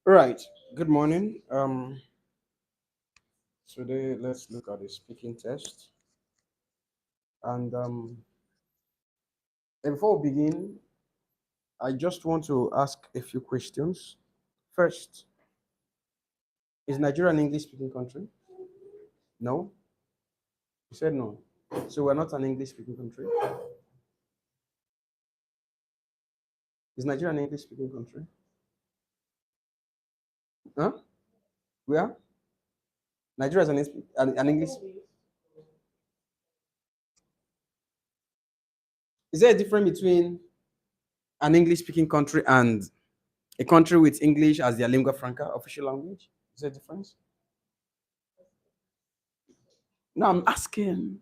Right. Good morning. Today let's look at the speaking test. And before we begin, I just want to ask a few questions. First, is Nigeria an English speaking country? No. You said no. So we're not an English speaking country. Is Nigeria an English speaking country? Huh? We are? Nigeria is an English. Is there a difference between an English speaking country and a country with English as their lingua franca, official language? Is there a difference? No, I'm asking.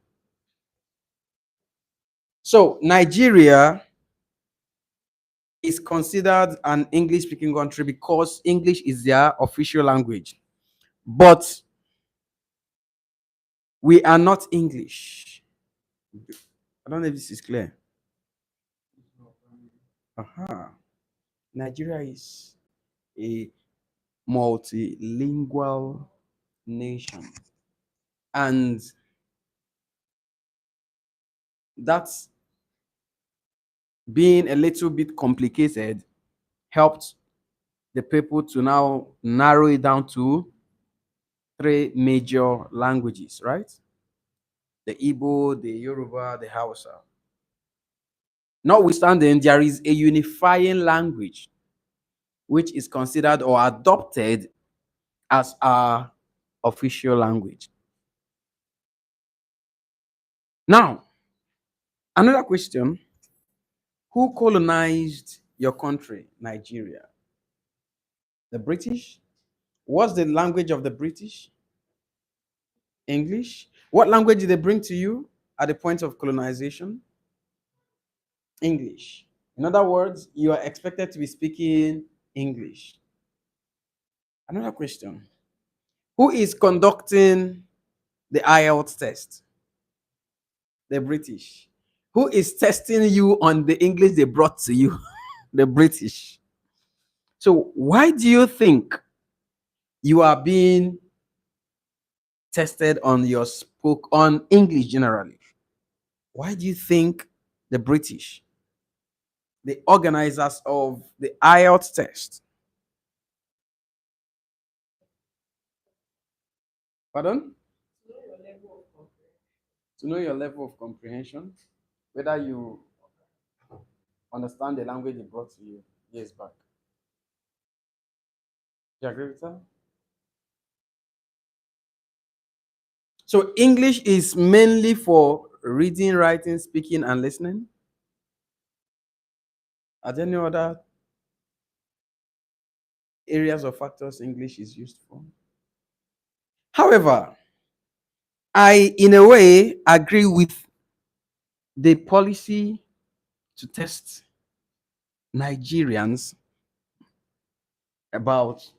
So Nigeria is considered an English speaking country because English is their official language. But we are not English. I don't know if this is clear. Aha. Nigeria is a multilingual nation. And that's being a little bit complicated helped the people to now narrow it down to three major languages, right? The Igbo, the Yoruba, the Hausa. Notwithstanding, there is a unifying language which is considered or adopted as our official language. Now, another question: who colonized your country, Nigeria? The British? What's the language of the British? English. What language did they bring to you at the point of colonization? English. In other words, you are expected to be speaking English. Another question: who is conducting the IELTS test? The British. Who is testing you on the English they brought to you? The British. So why do you think you are being tested on your spoke on English generally? Why do you think the British, the organizers of the IELTS test? Pardon? To know your level of comprehension, whether you understand the language they brought to you years back. Do you agree with that? So English is mainly for reading, writing, speaking, and listening. Are there any other areas or factors English is used for? However, I, in a way, agree with the policy to test Nigerians about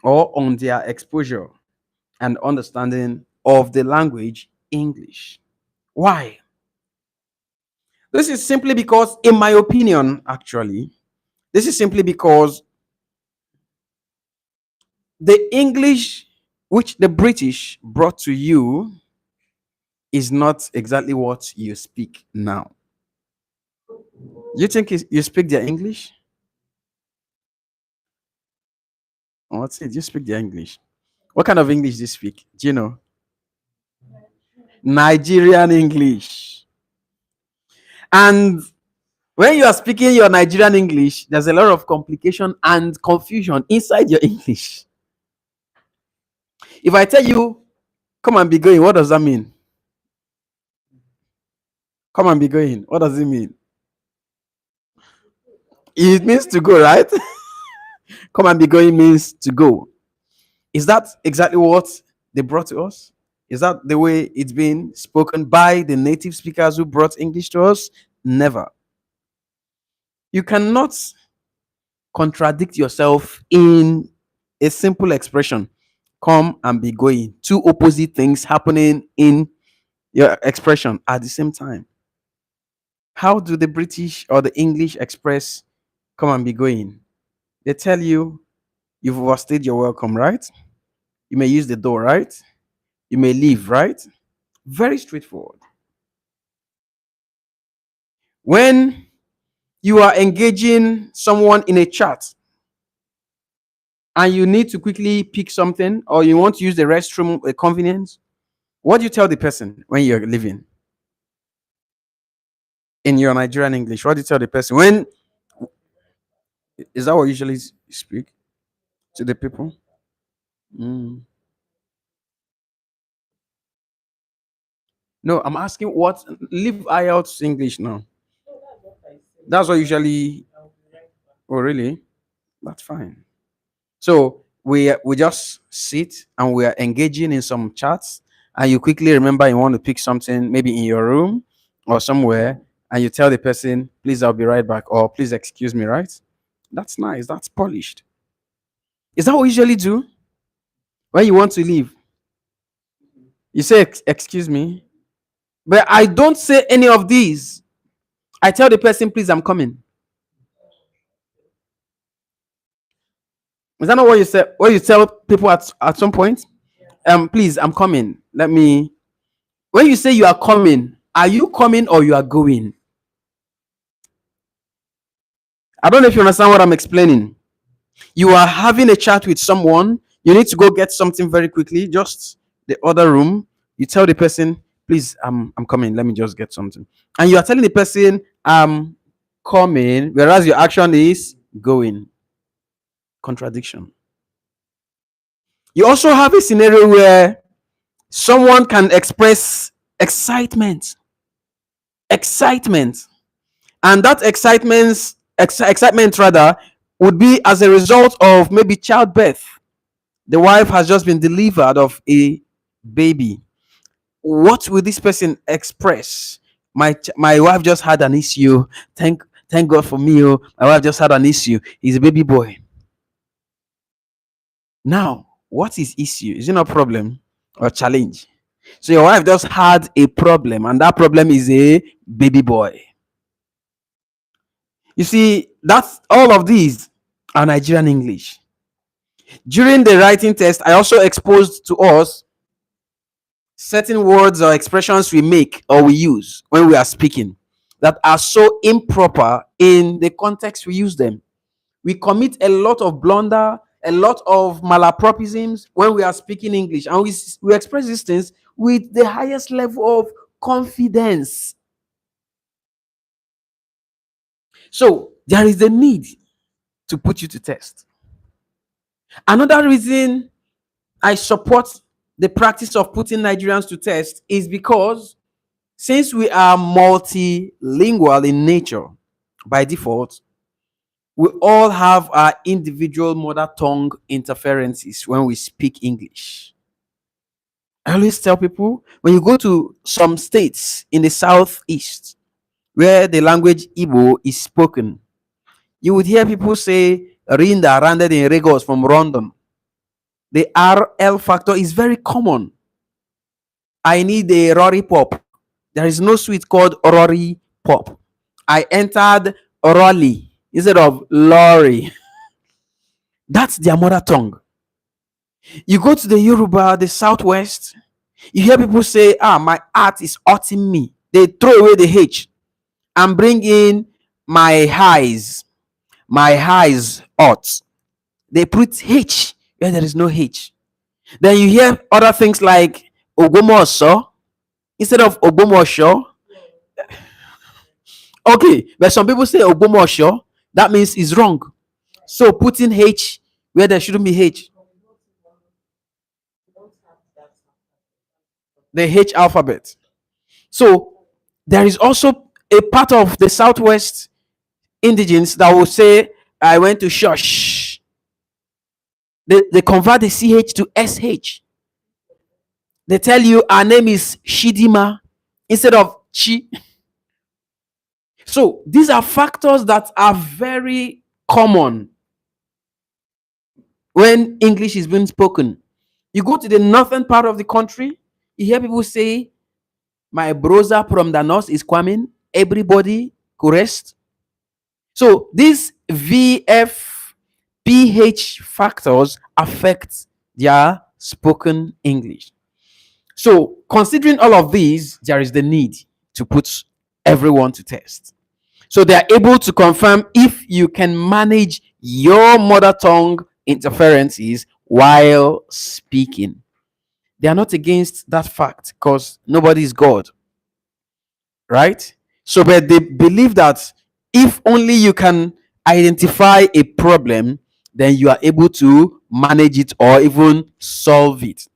or on their exposure and understanding of the language English. Why? This is simply because, in my opinion, actually, this is simply because the English which the British brought to you is not exactly what you speak now. You think you speak their English? What's it? You speak their English. What kind of English do you speak? Do you know? Nigerian English. And when you are speaking your Nigerian English, there's a lot of complication and confusion inside your English. If I tell you, come and be going, what does that mean? Come and be going. What does it mean? It means to go, right? Come and be going means to go. Is that exactly what they brought to us? Is that the way it's been spoken by the native speakers who brought English to us? Never. You cannot contradict yourself in a simple expression. Come and be going. Two opposite things happening in your expression at the same time. How do the British or the English express come and be going? They tell you You've overstayed your welcome, right? You may use the door, right? You may leave, right? Very straightforward. When you are engaging someone in a chat and you need to quickly pick something or you want to use the restroom, a convenience, what do you tell the person when you're leaving? In your Nigerian English, what do you tell the person? When is that what you usually speak to the people? Mm. No, I'm asking what leave IELTS English now. That's what usually. Oh, really? That's fine. So we just sit and we are engaging in some chats, and you quickly remember you want to pick something, maybe in your room or somewhere, and you tell the person, "Please, I'll be right back," or "Please excuse me." Right? That's nice. That's polished. Is that what you usually do when you want to leave? You say, "Excuse me," but I don't say any of these. I tell the person, "Please, I'm coming." Is that not what you say? What you tell people at some point? Please, I'm coming. Let me. When you say you are coming, are you coming or you are going? I don't know if you understand what I'm explaining. You are having a chat with someone. You need to go get something very quickly. Just the other room. You tell the person, "Please, I'm coming. Let me just get something." And you are telling the person, "I'm coming," whereas your action is going. Contradiction. You also have a scenario where someone can express excitement. Excitement. And that excitement rather would be as a result of maybe childbirth. The wife has just been delivered of a baby. What will this person express? My wife just had an issue. Thank God for me. Oh, my wife just had an issue. He's a baby boy. Now, what is issue? Is it not problem or challenge? So your wife just had a problem, and that problem is a baby boy. You see, that's all of these are Nigerian English. During the writing test, I also exposed to us certain words or expressions we make or we use when we are speaking that are so improper in the context we use them. We commit a lot of blunder, a lot of malapropisms when we are speaking English, and we express these things with the highest level of confidence. So there is a need to put you to test. Another reason I support the practice of putting Nigerians to test is because since we are multilingual in nature by default, we all have our individual mother tongue interferences when we speak English. I always tell people when you go to some states in the southeast where the language Igbo is spoken, you would hear people say Rinda landed in Regos from London. The RL factor is very common. I need a Rory Pop. There is no sweet called Rory Pop. I entered Rolly instead of Lorry. That's their mother tongue. You go to the Yoruba, the Southwest, you hear people say, my heart is hurting me. They throw away the H and bring in my highs. My highs hurt. They put H where there is no H. Then you hear other things like Ogomoso instead of Ogomosho. Okay, but some people say Ogomosho. That means it's wrong. So putting H where there shouldn't be H. The H alphabet. So there is also a part of the Southwest indigenes that will say, I went to church. They convert the CH to SH. They tell you our name is Shidima instead of Chi. So these are factors that are very common when English is being spoken. You go to the northern part of the country, you hear people say, my brother from the north is coming. Everybody could rest. So this VF pH factors affect their spoken English. So, considering all of these, there is the need to put everyone to test. So, they are able to confirm if you can manage your mother tongue interferences while speaking. They are not against that fact because nobody is God, right? So, but they believe that if only you can identify a problem, then you are able to manage it or even solve it.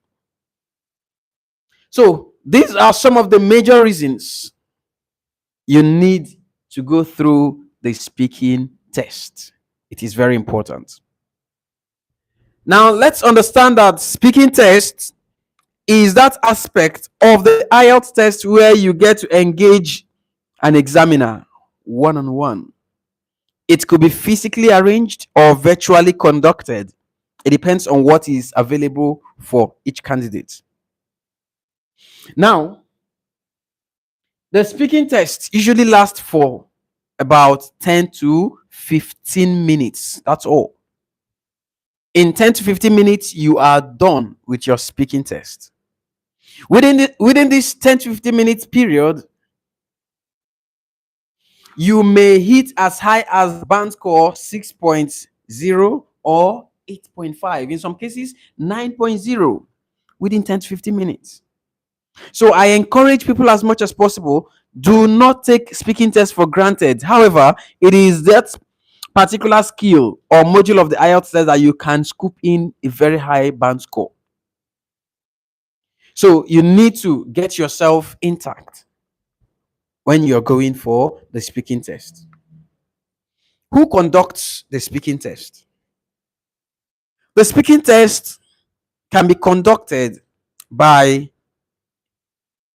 So, these are some of the major reasons you need to go through the speaking test. It is very important. Now, let's understand that speaking test is that aspect of the IELTS test where you get to engage an examiner one on one. It could be physically arranged or virtually conducted. It depends on what is available for each candidate. Now, the speaking test usually lasts for about 10 to 15 minutes. That's all. In 10 to 15 minutes, you are done with your speaking test. Within this 10 to 15 minutes period, you may hit as high as band score 6.0 or 8.5. In some cases, 9.0 within 10 to 15 minutes. So I encourage people as much as possible, do not take speaking test for granted. However, it is that particular skill or module of the IELTS test that you can scoop in a very high band score. So you need to get yourself intact when you're going for the speaking test. Who conducts the speaking test? The speaking test can be conducted by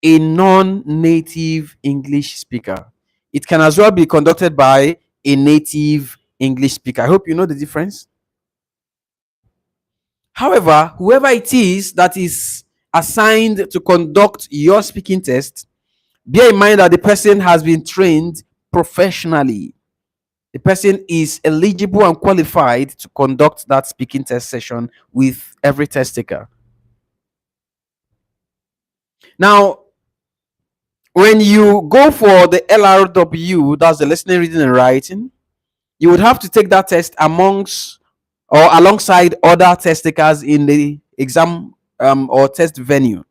a non-native English speaker. It can as well be conducted by a native English speaker. I hope you know the difference. However, whoever it is that is assigned to conduct your speaking test, bear in mind that the person has been trained professionally. The person is eligible and qualified to conduct that speaking test session with every test taker. Now, when you go for the LRW, that's the listening, reading, and writing, you would have to take that test amongst or alongside other test takers in the exam or test venue.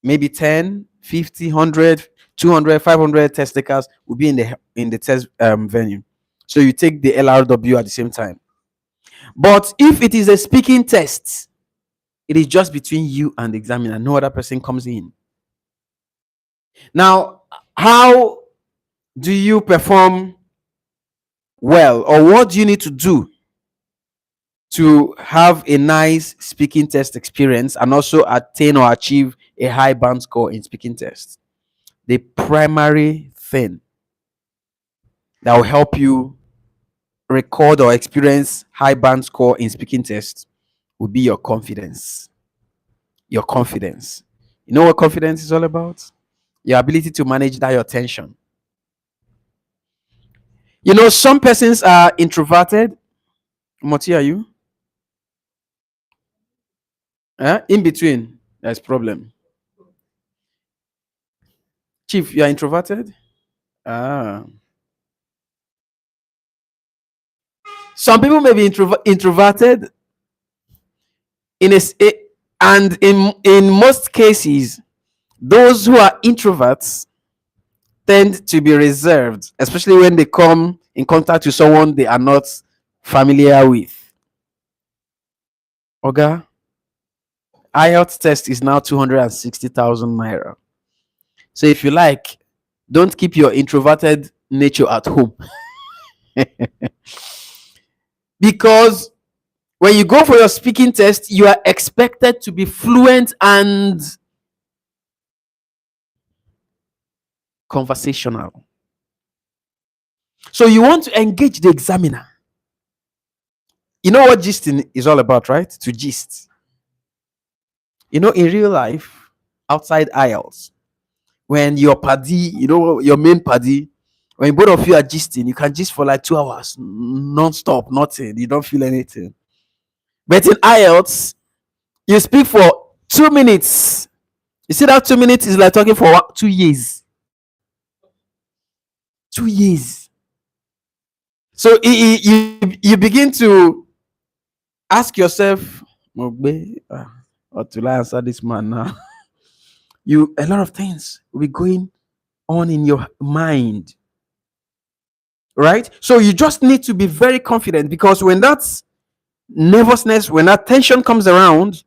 Maybe 10, 50, 100, 200, 500 test takers will be in the test venue. So you take the LRW at the same time. But if it is a speaking test, it is just between you and the examiner. No other person comes in. Now, how do you perform well, or what do you need to do to have a nice speaking test experience and also attain or achieve a high band score in speaking tests? The primary thing that will help you record or experience high band score in speaking tests will be your confidence. Your confidence. You know what confidence is all about? Your ability to manage that your tension. You know, some persons are introverted. Moti, are you? In between, there's problem. Chief, you are introverted? Ah. Some people may be introverted and in most cases, those who are introverts tend to be reserved, especially when they come in contact with someone they are not familiar with. Oga, IELTS test is now 260,000 naira. So if you like, don't keep your introverted nature at home. Because when you go for your speaking test, you are expected to be fluent and conversational. So you want to engage the examiner. You know what gisting is all about, right? To gist. You know, in real life, outside IELTS, when your paddy, your main paddy, When both of you are gisting, you can gist for like 2 hours, non-stop, nothing. You don't feel anything. But in IELTS, you speak for 2 minutes. You see that 2 minutes is like talking for 2 years. 2 years. So you begin to ask yourself, Mogbe, what will I answer this man now? A lot of things will be going on in your mind. Right? So you just need to be very confident, because when that nervousness, when that tension comes around,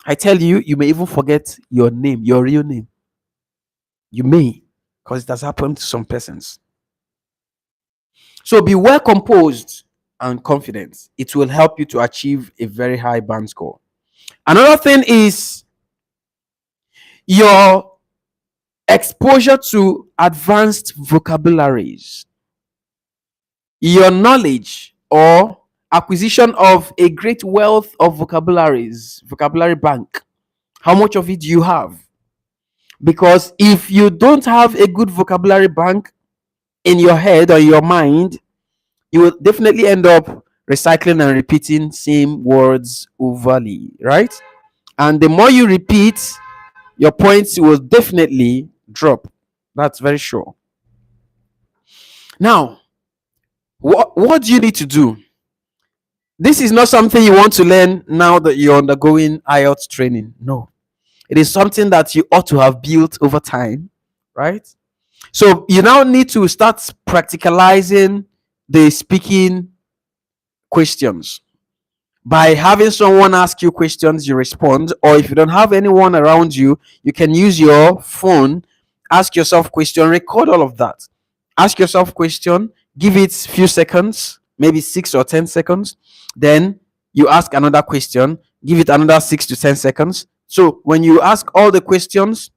I tell you, you may even forget your name, your real name. You may, because it has happened to some persons. So be well composed and confident. It will help you to achieve a very high band score. Another thing is your exposure to advanced vocabularies. Your knowledge or acquisition of a great wealth of vocabularies, vocabulary bank. How much of it do you have? Because if you don't have a good vocabulary bank in your head or your mind, you will definitely end up recycling and repeating same words overly, right? And the more you repeat, your points will definitely drop. That's very sure. Now, what do you need to do? This is not something you want to learn now that you're undergoing IELTS training. No. It is something that you ought to have built over time, right? So you now need to start practicalizing the speaking questions. By having someone ask you questions, you respond. Or if you don't have anyone around you, you can use your phone, ask yourself question, record all of that. Ask yourself question, give it few seconds, maybe 6 or 10 seconds. Then you ask another question, give it another 6 to 10 seconds. So when you ask all the questions,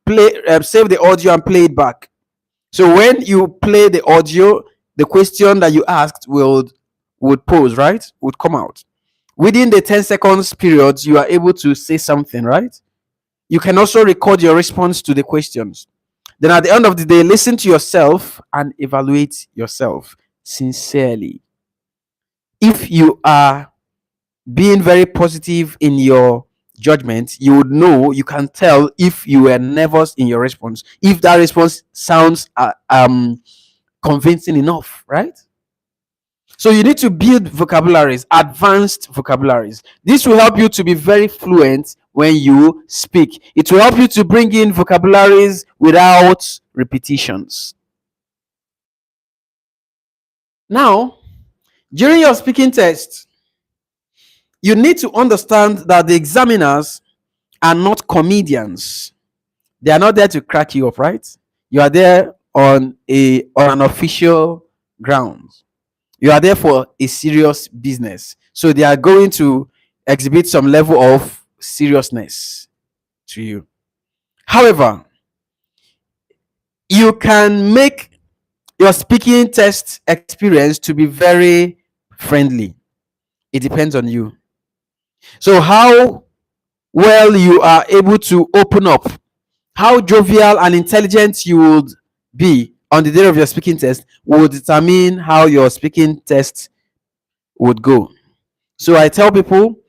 save the audio and play it back. So when you play the audio, the question that you asked would pose, right? Would come out. Within the 10 seconds period, you are able to say something, right? You can also record your response to the questions. Then at the end of the day, listen to yourself and evaluate yourself sincerely. If you are being very positive in your judgment, you would know, you can tell if you were nervous in your response, if that response sounds convincing enough, right? So you need to build vocabularies, advanced vocabularies. This will help you to be very fluent when you speak. It will help you to bring in vocabularies without repetitions. Now, during your speaking test, you need to understand that the examiners are not comedians. They are not there to crack you up, right? You are there on an official ground. You are there for a serious business. So they are going to exhibit some level of seriousness to you. However, you can make your speaking test experience to be very friendly. It depends on you. So how well you are able to open up, how jovial and intelligent you would be on the day of your speaking test will determine how your speaking test would go. So I tell people,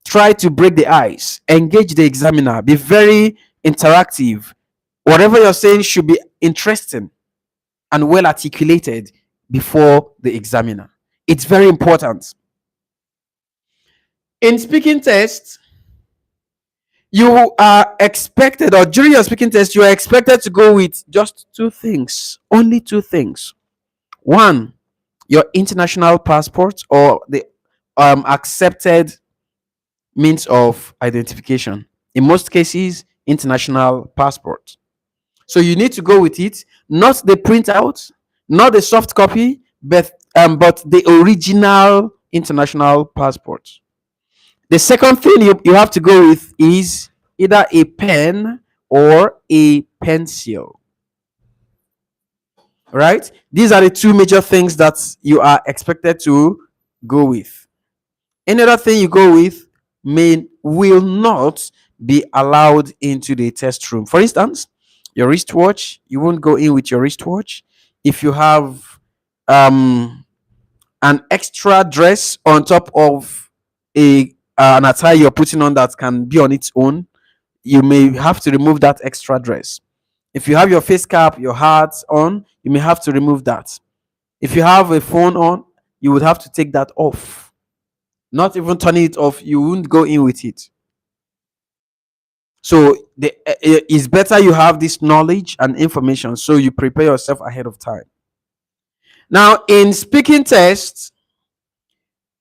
try to break the ice, engage the examiner, be very interactive. Whatever you're saying should be interesting and well articulated before the examiner. It's very important. In speaking tests, you are expected, or during your speaking test, you are expected to go with just 2 things, only 2 things. One, your international passport or the accepted means of identification. In most cases, international passport. So you need to go with it, not the printout, not the soft copy, but the original international passport. The second thing you have to go with is either a pen or a pencil. Right? These are the 2 major things that you are expected to go with. Any other thing you go with will not be allowed into the test room. For instance, your wristwatch, you won't go in with your wristwatch. if you have an extra dress on top of an attire you're putting on that can be on its own, you may have to remove that extra dress. If you have your face cap, your hat on, you may have to remove that. If you have a phone on, you would have to take that off. Not even turning it off, you wouldn't go in with it. So it's better you have this knowledge and information so you prepare yourself ahead of time. Now, in speaking tests,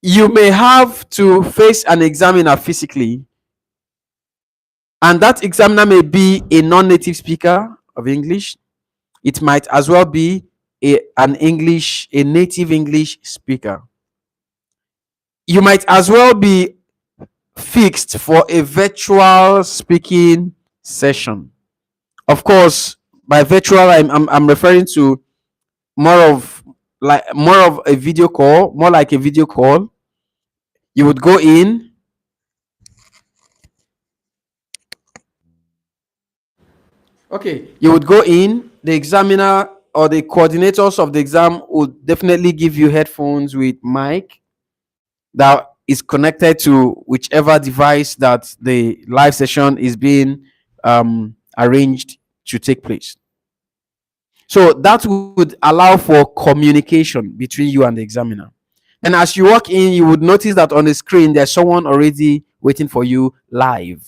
you may have to face an examiner physically, and that examiner may be a non-native speaker of English. It might as well be a native English speaker. You might as well be fixed for a virtual speaking session. Of course, by virtual, I'm referring to more of a video call, more like a video call. You would go in. Okay, you would go in. The examiner or the coordinators of the exam would definitely give you headphones with mic that is connected to whichever device that the live session is being arranged to take place. So that would allow for communication between you and the examiner. And as you walk in, you would notice that on the screen there's someone already waiting for you live.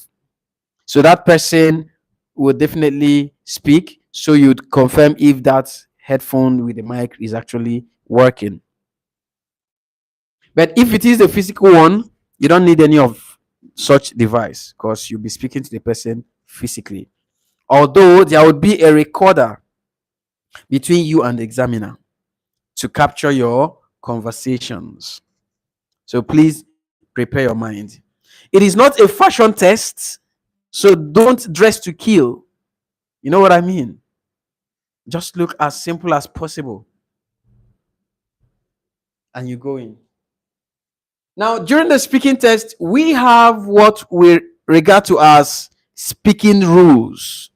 So that person would definitely speak. So you'd confirm if that headphone with the mic is actually working. But if it is the physical one, you don't need any of such device because you'll be speaking to the person physically. Although there would be a recorder between you and the examiner to capture your conversations. So please prepare your mind. It is not a fashion test, so don't dress to kill. You know what I mean? Just look as simple as possible and you go in. Now, during the speaking test, we have what we regard to as speaking rules.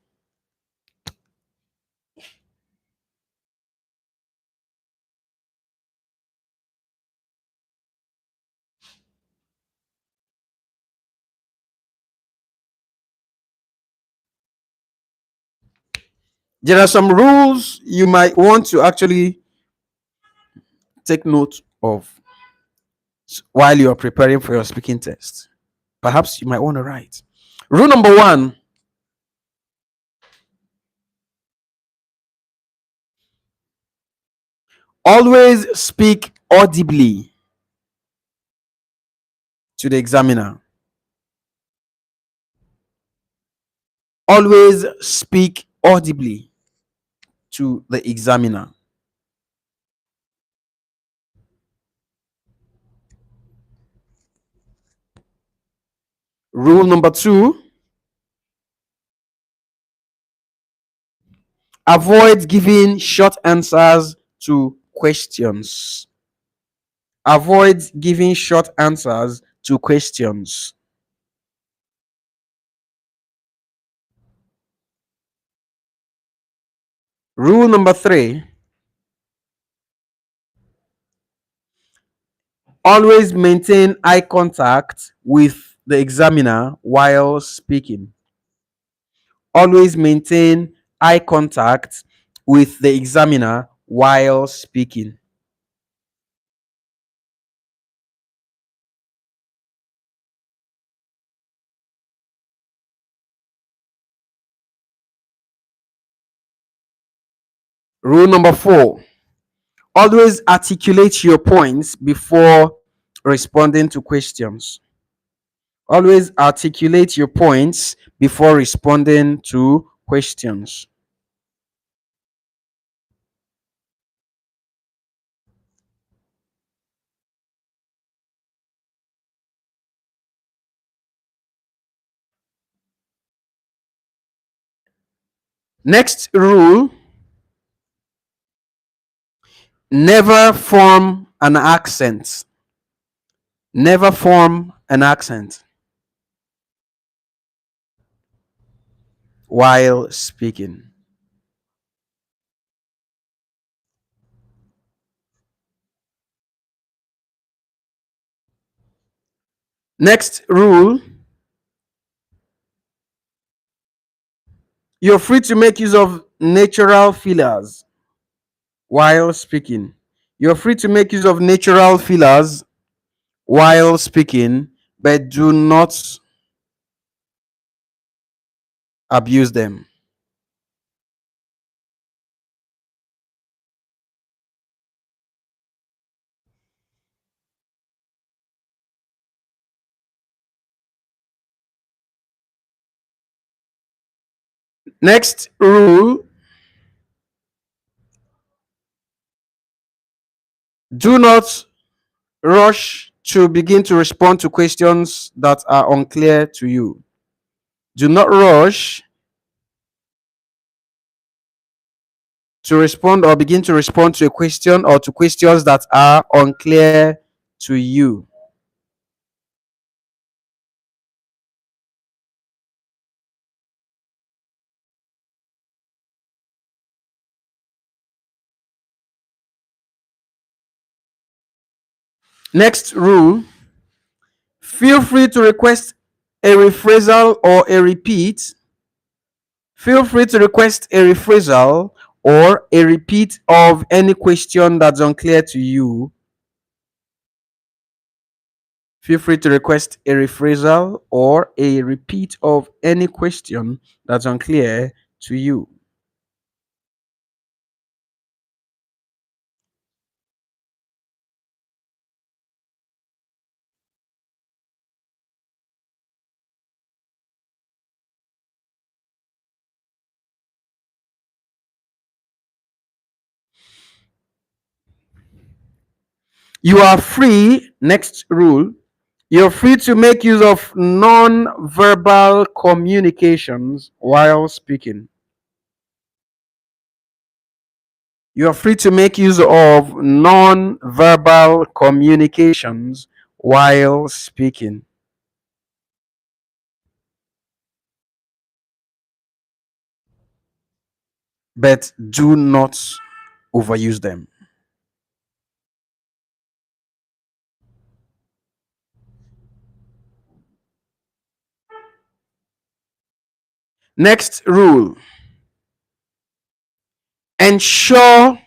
There are some rules you might want to actually take note of while you're preparing for your speaking test. Perhaps you might want to write. Rule number 1: always speak audibly to the examiner. Always speak audibly to the examiner. Rule number 2: avoid giving short answers to questions. Avoid giving short answers to questions. Rule number 3: always maintain eye contact with the examiner while speaking. Always maintain eye contact with the examiner while speaking. Rule number 4: always articulate your points before responding to questions. Always articulate your points before responding to questions. Next rule: never form an accent. Never form an accent while speaking. Next rule, you're free to make use of natural fillers while speaking. You're free to make use of natural fillers while speaking, but do not abuse them. Next rule, do not rush to begin to respond to questions that are unclear to you. Do not rush to respond or begin to respond to a question or to questions that are unclear to you. Next rule, feel free to request a rephrasal or a repeat. Feel free to request a rephrasal or a repeat of any question that's unclear to you. Feel free to request a rephrasal or a repeat of any question that's unclear to you. You are free, next rule, you're free to make use of non-verbal communications while speaking. You are free to make use of non-verbal communications while speaking, but do not overuse them. Next rule, ensure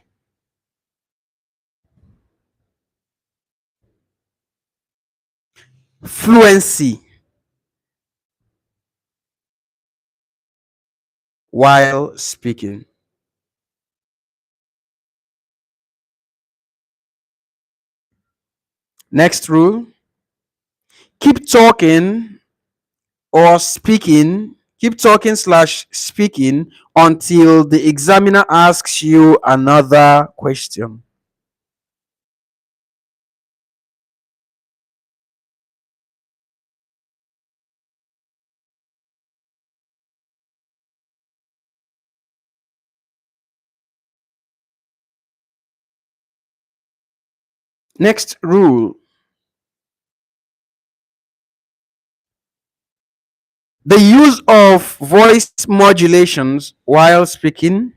fluency while speaking. Next rule, keep talking or speaking, keep talking slash speaking until the examiner asks you another question. Next rule, the use of voice modulations while speaking.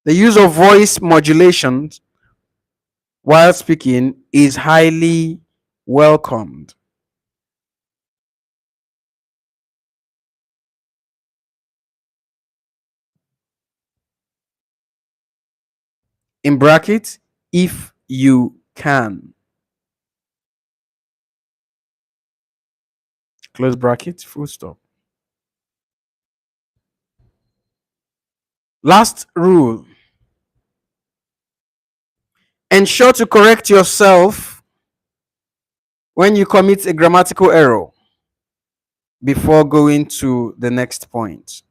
The use of voice modulations while speaking is highly welcomed. In brackets, if you can. Close bracket, full stop. Last rule, ensure to correct yourself when you commit a grammatical error before going to the next point.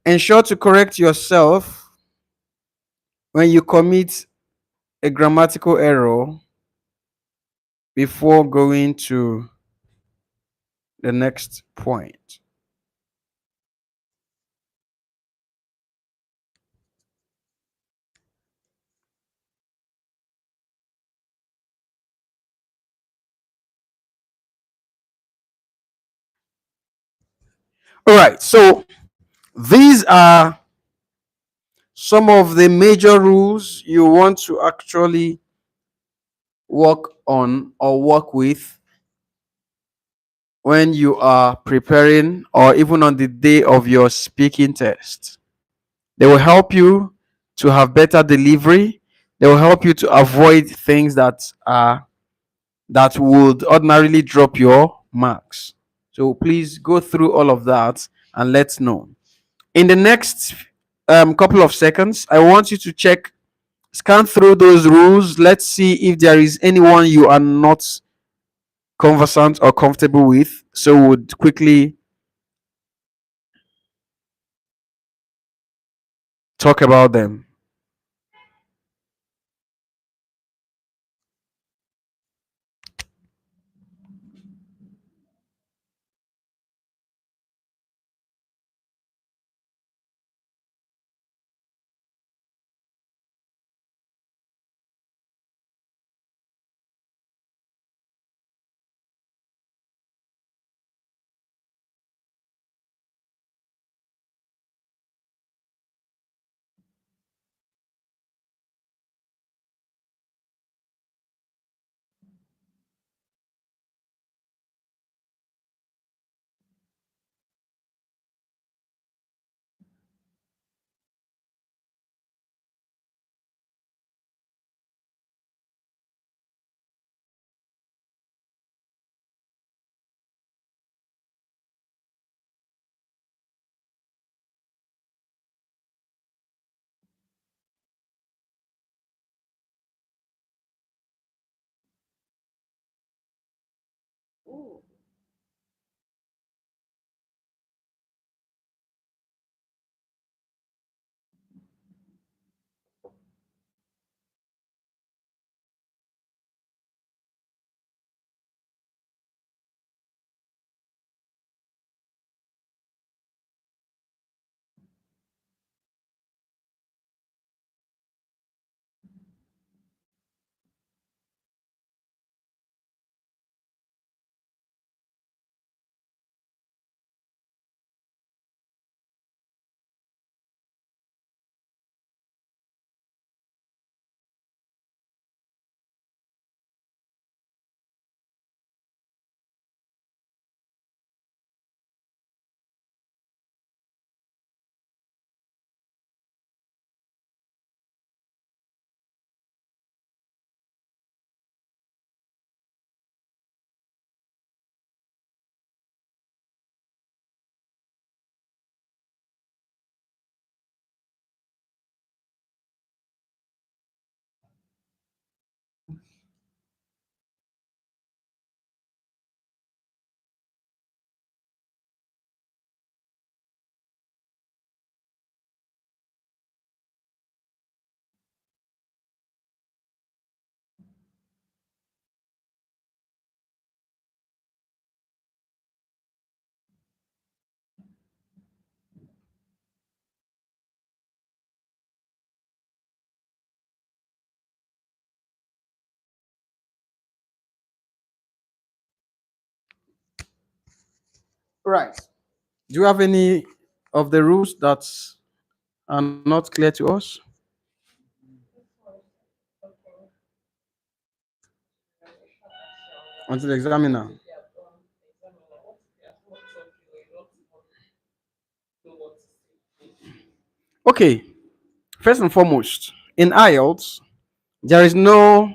Ensure to correct yourself when you commit a grammatical error before going to the next point. All right, so these are some of the major rules you want to actually work on or work with when you are preparing or even on the day of your speaking test. They will help you to have better delivery. They will help you to avoid things that would ordinarily drop your marks. So please go through all of that and let's know. In the next couple of seconds, I want you to scan through those rules. Let's see if there is anyone you are not conversant or comfortable with. So would quickly talk about them. Right. Do you have any of the rules that are not clear to us? Until the examiner. Okay. First and foremost, in IELTS, there is no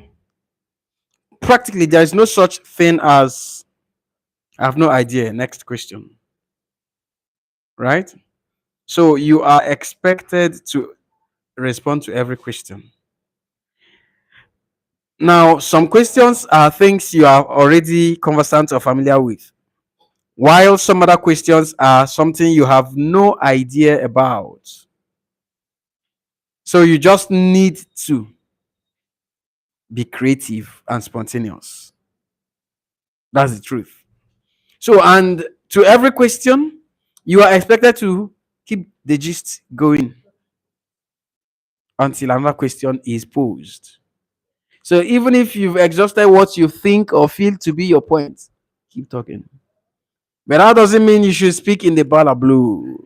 practically there is no such thing as I have no idea. Next question. Right? So you are expected to respond to every question. Now, some questions are things you are already conversant or familiar with, while some other questions are something you have no idea about. So you just need to be creative and spontaneous. That's the truth. So, and to every question, you are expected to keep the gist going until another question is posed. So, even if you've exhausted what you think or feel to be your point, keep talking. But that doesn't mean you should speak in the bala blue.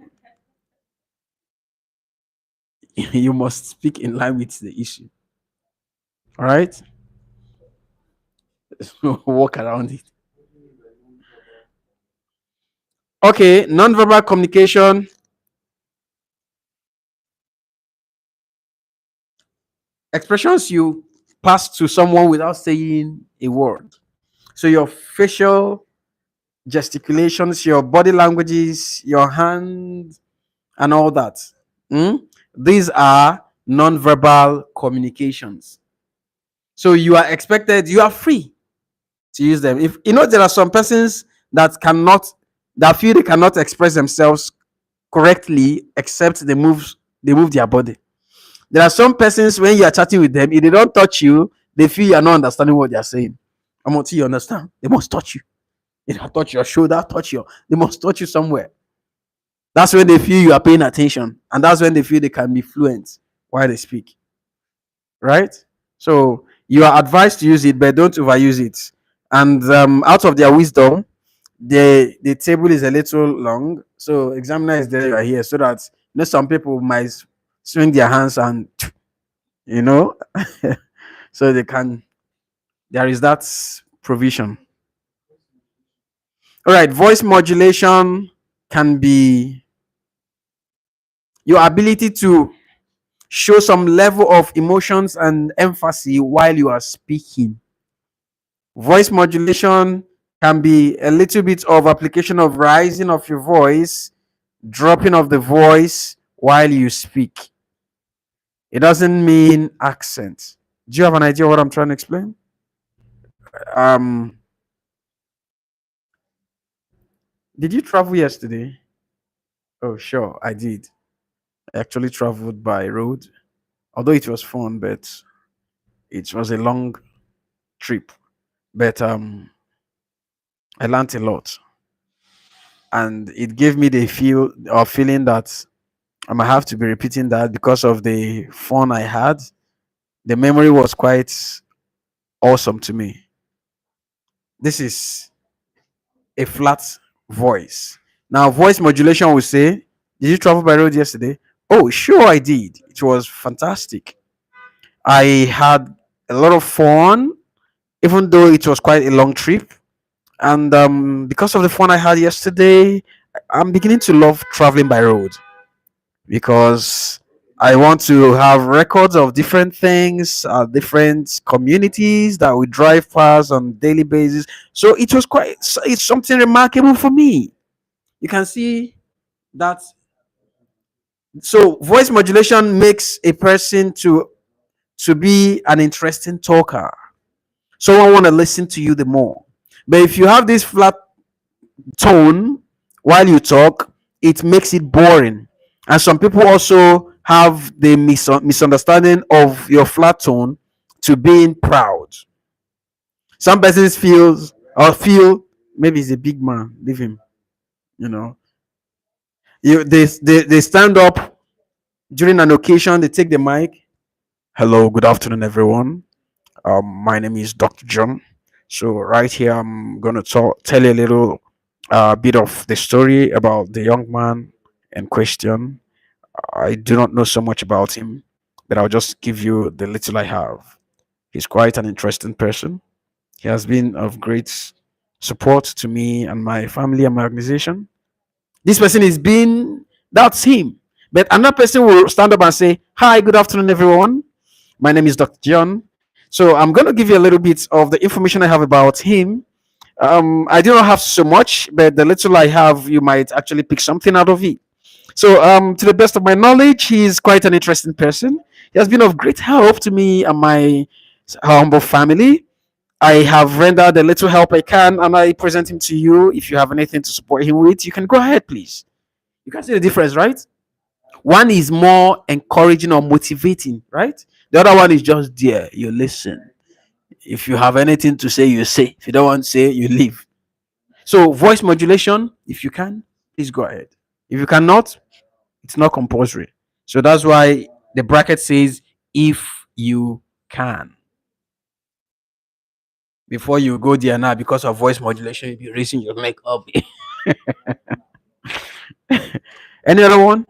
You must speak in line with the issue. All right? Walk around it. Okay, nonverbal communication. Expressions you pass to someone without saying a word. So your facial gesticulations, your body languages, your hand, and all that. Mm? These are non-verbal communications. So you are expected, you are free to use them. If you know there are some persons that feel they cannot express themselves correctly except they move their body. There are some persons when you are chatting with them, if they don't touch you, they feel you are not understanding what they are saying. And until you understand, they must touch you. They must touch your shoulder, they must touch you somewhere. That's when they feel you are paying attention, and that's when they feel they can be fluent while they speak. Right? So you are advised to use it, but don't overuse it. And out of their wisdom, the table is a little long. So examiner is there, you are here, so that some people might swing their hands and you know, so they can. There is that provision. All right, voice modulation can be your ability to show some level of emotions and emphasis while you are speaking. Voice modulation can be a little bit of application of rising of your voice, dropping of the voice while you speak. It doesn't mean accent. Do you have an idea what I'm trying to explain? Um, did you travel yesterday? Oh, sure, I did. I actually traveled by road, although it was fun, but it was a long trip. But I learned a lot, and it gave me the feeling that I might have to be repeating that because of the fun I had. The memory was quite awesome to me. This is a flat voice. Now, voice modulation will say, "Did you travel by road yesterday?" Oh, sure, I did. It was fantastic. I had a lot of fun, even though it was quite a long trip. And because of the fun I had yesterday, I'm beginning to love traveling by road because I want to have records of different things, different communities that we drive past on daily basis. So it was it's something remarkable for me. You can see that. So voice modulation makes a person to be an interesting talker. Someone want to listen to you the more. But if you have this flat tone while you talk, it makes it boring. And some people also have the misunderstanding of your flat tone to being proud. Some persons feel maybe he's a big man, leave him. You know, they stand up during an occasion, they take the mic. Hello, good afternoon, everyone. My name is Dr. John. So right here, I'm gonna tell you a little bit of the story about the young man in question. I do not know so much about him, but I'll just give you the little I have. He's quite an interesting person. He has been of great support to me and my family and my organization. This person is being that's him. But another person will stand up and say, "Hi, good afternoon, everyone. My name is Dr. John. So I'm going to give you a little bit of the information I have about him. I do not have so much, but the little I have, you might actually pick something out of it. So, to the best of my knowledge, he's quite an interesting person. He has been of great help to me and my humble family. I have rendered the little help I can, and I present him to you. If you have anything to support him with, you can go ahead, please. You can see the difference, right? One is more encouraging or motivating, right? The other one is just there. You listen. If you have anything to say, you say. If you don't want to say, you leave. So, voice modulation, if you can, please go ahead. If you cannot, it's not compulsory. So, that's why the bracket says, if you can. Before you go there now, because of voice modulation, you'll be raising your neck up. Any other one?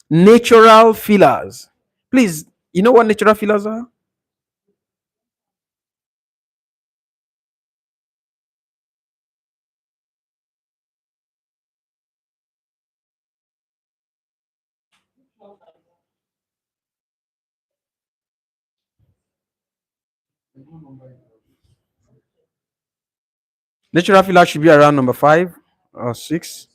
Natural fillers. Please, you know what natural fillers are? Natural filler should be around number 5 or 6.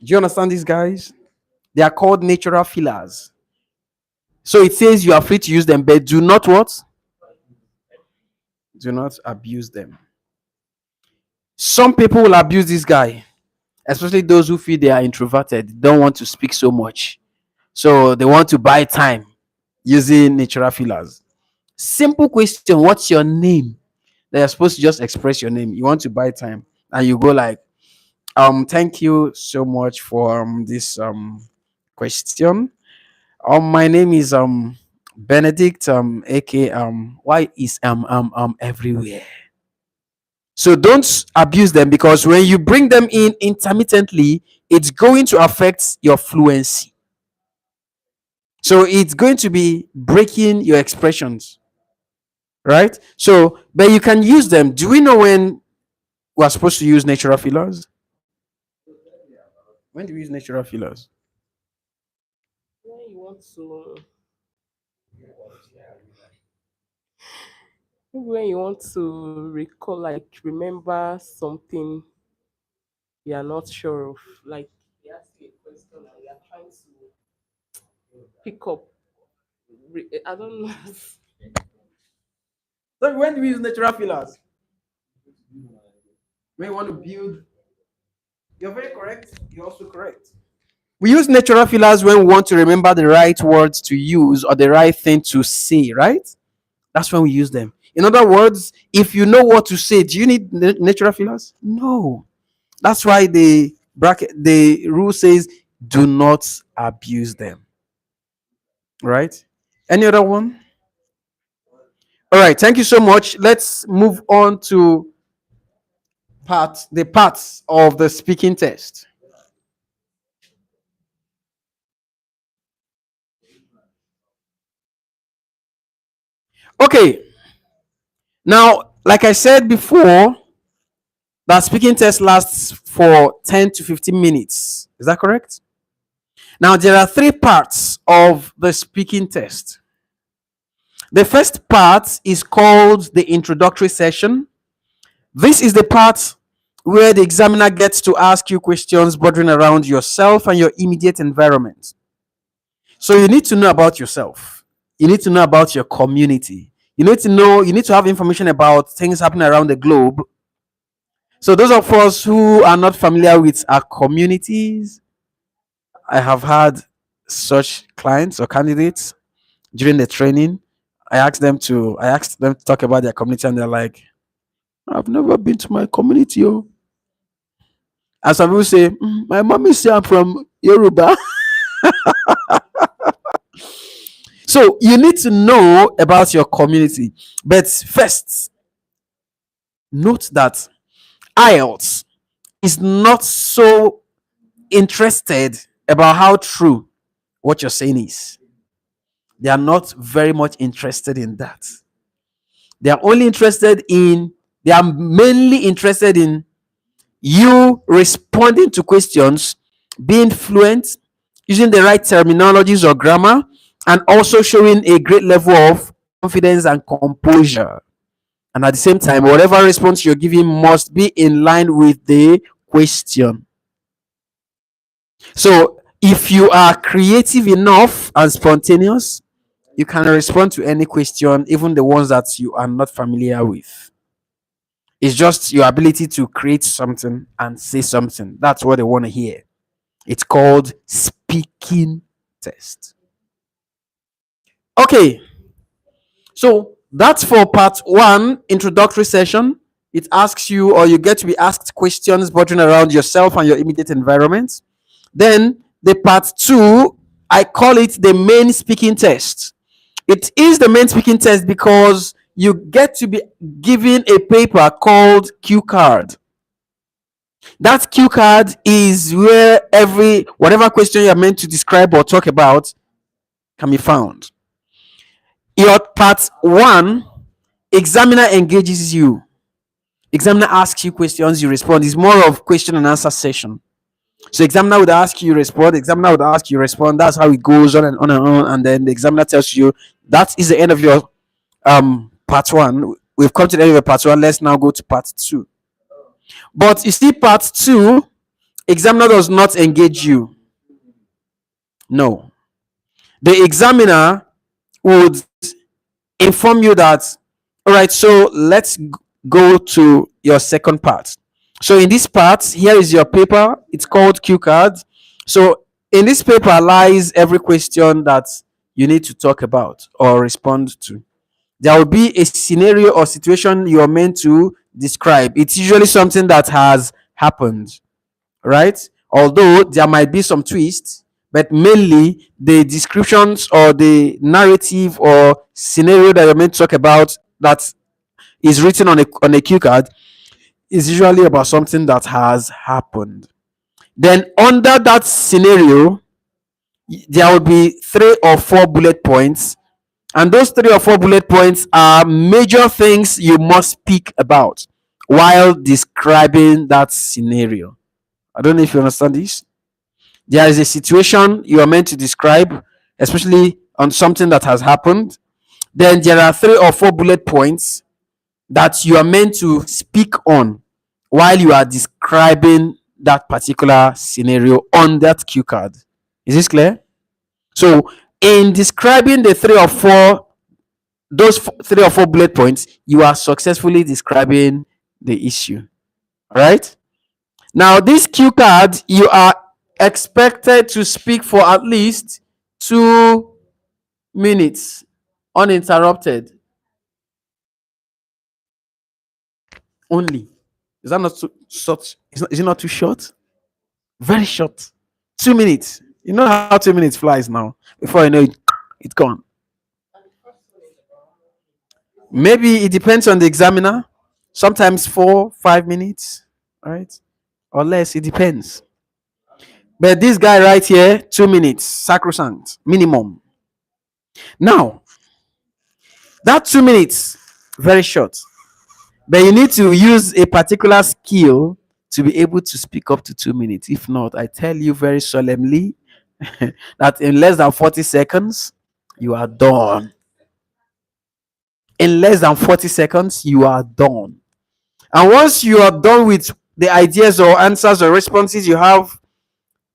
Do you understand these guys? They are called natural fillers. So it says you are free to use them, but do not what? Do not abuse them. Some people will abuse this guy, especially those who feel they are introverted, don't want to speak so much. So they want to buy time using natural fillers. Simple question: what's your name? They are supposed to just express your name. You want to buy time, and you go like, thank you so much for this question. My name is Benedict, aka why is everywhere. So don't abuse them, because when you bring them in intermittently, it's going to affect your fluency. So it's going to be breaking your expressions, right? So, but you can use them. Do we know when we're supposed to use natural fillers? When do we use natural fillers? When you want to, maybe when you want to recall, like remember something you are not sure of, like they ask you a question and you are trying to pick up. I don't know. So when do we use natural fillers? When you want to build. You're very correct. You're also correct. We use natural fillers when we want to remember the right words to use or the right thing to say, right? That's when we use them. In other words, if you know what to say, do you need natural fillers? No. That's why the rule says do not abuse them. Right? Any other one? All right. Thank you so much. Let's move on to the parts of the speaking test. Okay. Now, like I said before, that speaking test lasts for 10 to 15 minutes. Is that correct? Now, there are three parts of the speaking test. The first part is called the introductory session. This is the part where the examiner gets to ask you questions bordering around yourself and your immediate environment. So you need to know about yourself. You need to know about your community. You need to have information about things happening around the globe. So those of us who are not familiar with our communities, I have had such clients or candidates during the training. I asked them to talk about their community, and they're like, I've never been to my community. Oh. And some people say, my mommy say I'm from Yoruba. So you need to know about your community. But first, note that IELTS is not so interested about how true what you're saying is. They are not very much interested in that. They are only interested in, they are mainly interested in you responding to questions, being fluent, using the right terminologies or grammar, and also showing a great level of confidence and composure. And at the same time, whatever response you're giving must be in line with the question. So if you are creative enough and spontaneous, you can respond to any question, even the ones that you are not familiar with. It's just your ability to create something and say something. That's what they want to hear. It's called speaking test. Okay, so that's for part one, introductory session. It asks you, or you get to be asked questions bordering around yourself and your immediate environment. Then the part two, I call it the main speaking test. It is the main speaking test because you get to be given a paper called Q card. That Q card is where every whatever question you're meant to describe or talk about can be found. Your part one, examiner engages you. Examiner asks you questions, you respond. It's more of question and answer session. So examiner would ask you, respond. Examiner would ask you, respond. That's how it goes on and on and on. And then the examiner tells you that is the end of your part one. We've come to the end of your part one. Let's now go to part two. But you see, part two, examiner does not engage you. No. The examiner would inform you that, all right, so let's go to your second part. So in this part, here is your paper. It's called Q card. So in this paper lies every question that you need to talk about or respond to. There will be a scenario or situation you are meant to describe. It's usually something that has happened, right? Although there might be some twists, but mainly the descriptions or the narrative or scenario that you're meant to talk about that is written on a cue card is usually about something that has happened. Then under that scenario, there will be 3 or 4 bullet points, and those 3 or 4 bullet points are major things you must speak about while describing that scenario. I don't know if you understand this. There is a situation you are meant to describe, especially on something that has happened. Then there are 3 or 4 bullet points that you are meant to speak on while you are describing that particular scenario on that cue card. Is this clear? So, in describing the 3 or 4 bullet points, you are successfully describing the issue. All right. Now, this cue card, you are expected to speak for at least 2 minutes uninterrupted. Only. Is that not too short? Is it not too short? Very short. 2 minutes. You know how 2 minutes flies now. Before you know it, it's gone. Maybe it depends on the examiner. Sometimes 4, 5 minutes, right? Or less. It depends. But this guy right here, 2 minutes, sacrosanct, minimum. Now, that 2 minutes, very short. But you need to use a particular skill to be able to speak up to 2 minutes. If not, I tell you very solemnly that in less than 40 seconds, you are done. In less than 40 seconds, you are done. And once you are done with the ideas or answers or responses you have,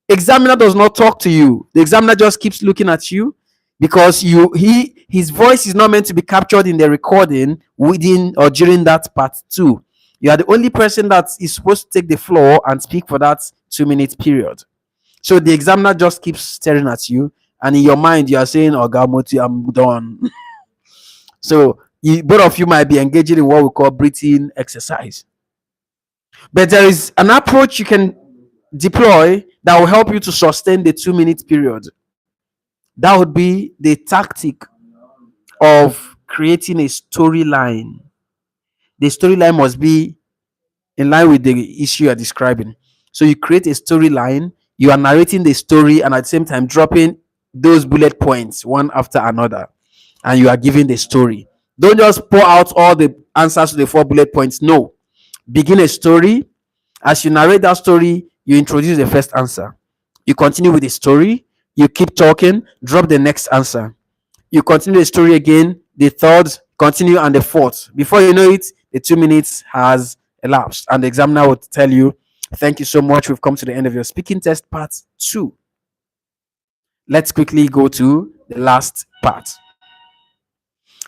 examiner does not talk to you. The examiner just keeps looking at you because his voice is not meant to be captured in the recording within or during that part two. You are the only person that is supposed to take the floor and speak for that 2 minute period. So the examiner just keeps staring at you, and in your mind you are saying, "Oga Moti, I'm done." So both of you might be engaging in what we call breathing exercise. But there is an approach you can deploy that will help you to sustain the 2 minute period. That would be the tactic of creating a storyline. The storyline must be in line with the issue you're describing. So you create a storyline, you are narrating the story, and at the same time dropping those bullet points one after another, and you are giving the story. Don't just pour out all the answers to the 4 bullet points. No. Begin a story. As you narrate that story, you introduce the first answer. You continue with the story. You keep talking, drop the next answer. You continue the story again, the third, Continue on the fourth. Before you know it, the 2 minutes has elapsed, and the examiner will tell you, "Thank you so much. We've come to the end of your speaking test part 2." Let's quickly go to the last part.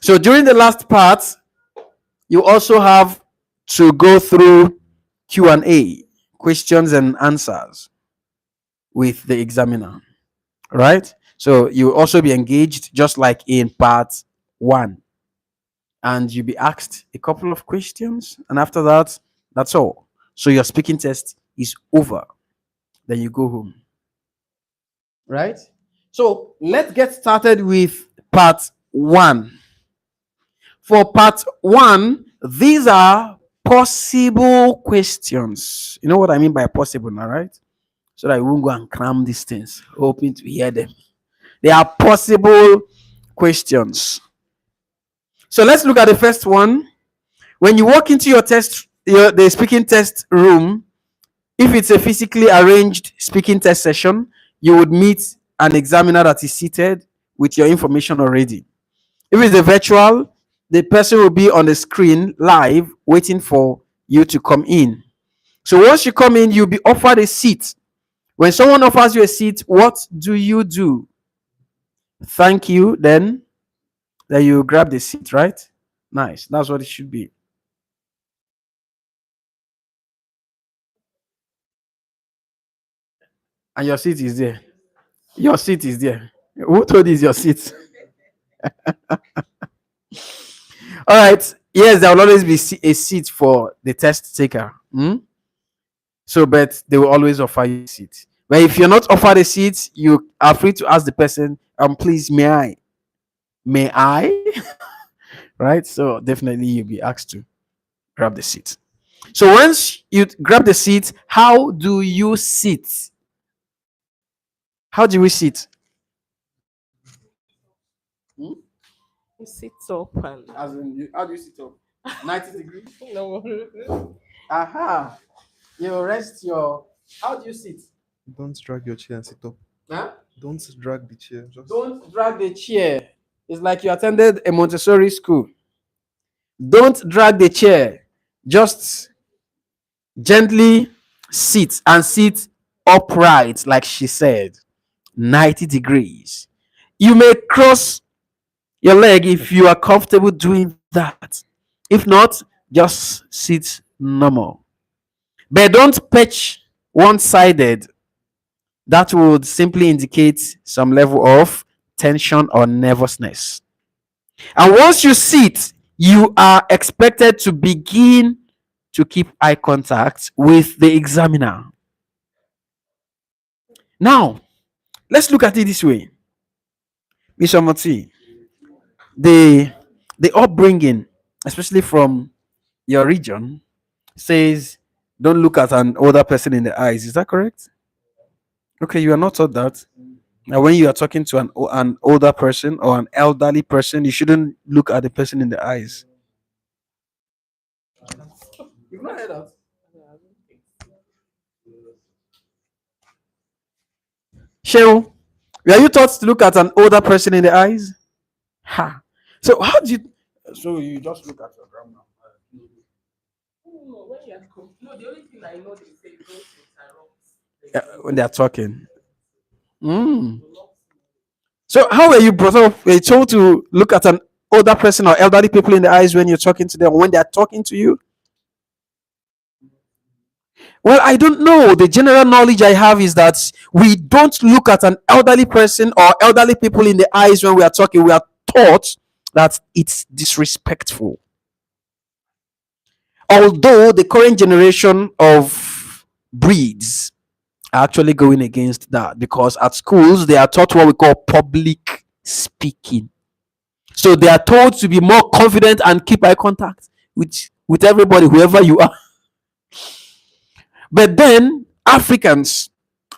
So during the last part, you also have to go through Q&A, questions and answers, with the examiner, right? So you will also be engaged just like in part 1, and you'll be asked a couple of questions, and after that, that's all. So your speaking test is over. Then you go home, right? So let's get started with part 1. For part 1, these are possible questions. You know what I mean by possible now, right? So that we won't go and cram these things, hoping to hear them. They are possible questions. So let's look at the first one. When you walk into the speaking test room, if it's a physically arranged speaking test session, you would meet an examiner that is seated with your information already. If it's a virtual, the person will be on the screen live waiting for you to come in. So once you come in, you'll be offered a seat. When someone offers you a seat, what do you do? Thank you, then you grab the seat, right? Nice. That's what it should be. And your seat is there. Your seat is there. Who told you is your seat? All right. Yes, there will always be a seat for the test taker. So, but they will always offer you a seat. But if you're not offered a seat, you are free to ask the person, please, may I? May I? Right? So, definitely you'll be asked to grab the seat. So, once you grab the seat, how do you sit? How do we sit? You sit up and As in, how do you sit up? 90 degrees? no. Aha. You rest your. How do you sit? Don't drag your chair and sit up. Huh? Don't drag the chair. Just Don't drag the chair. It's like you attended a Montessori school. Don't drag the chair. Just gently sit, and sit upright, like she said, 90 degrees. You may cross your leg if you are comfortable doing that. If not, just sit normal. But don't pitch one sided. That would simply indicate some level of tension or nervousness. And once you sit, you are expected to begin to keep eye contact with the examiner. Now, let's look at it this way. Mr. Moti, the upbringing, especially from your region, says don't look at an older person in the eyes. Is that correct? Okay, you are not taught that. Now, when you are talking to an older person or an elderly person, you shouldn't look at the person in the eyes. You've not heard that? Sheil, were you taught to look at an older person in the eyes? Ha. So how do you? So you just look at your grandma. No, when you're no, the only thing I know they say don't interrupt. When they are talking. So how were you brought up? Were you told to look at an older person or elderly people in the eyes when you're talking to them, when they are talking to you? Well, I don't know. The general knowledge I have is that we don't look at an elderly person or elderly people in the eyes when we are talking. We are taught that it's disrespectful. Although the current generation of breeds are actually going against that, because at schools they are taught what we call public speaking. So they are told to be more confident and keep eye contact with everybody, whoever you are. But then Africans,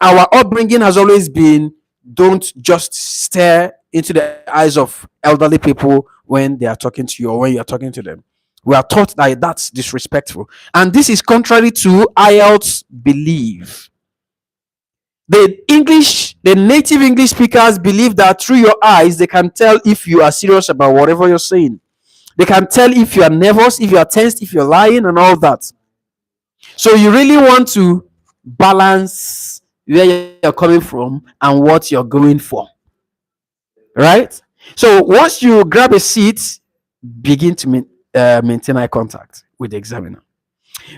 our upbringing has always been don't just stare into the eyes of elderly people when they are talking to you or when you are talking to them. We are taught that that's disrespectful. And this is contrary to IELTS belief. The native English speakers believe that through your eyes, they can tell if you are serious about whatever you're saying. They can tell if you are nervous, if you are tensed, if you're lying, and all that. So you really want to balance where you're coming from and what you're going for, right? So once you grab a seat, begin to maintain eye contact with the examiner.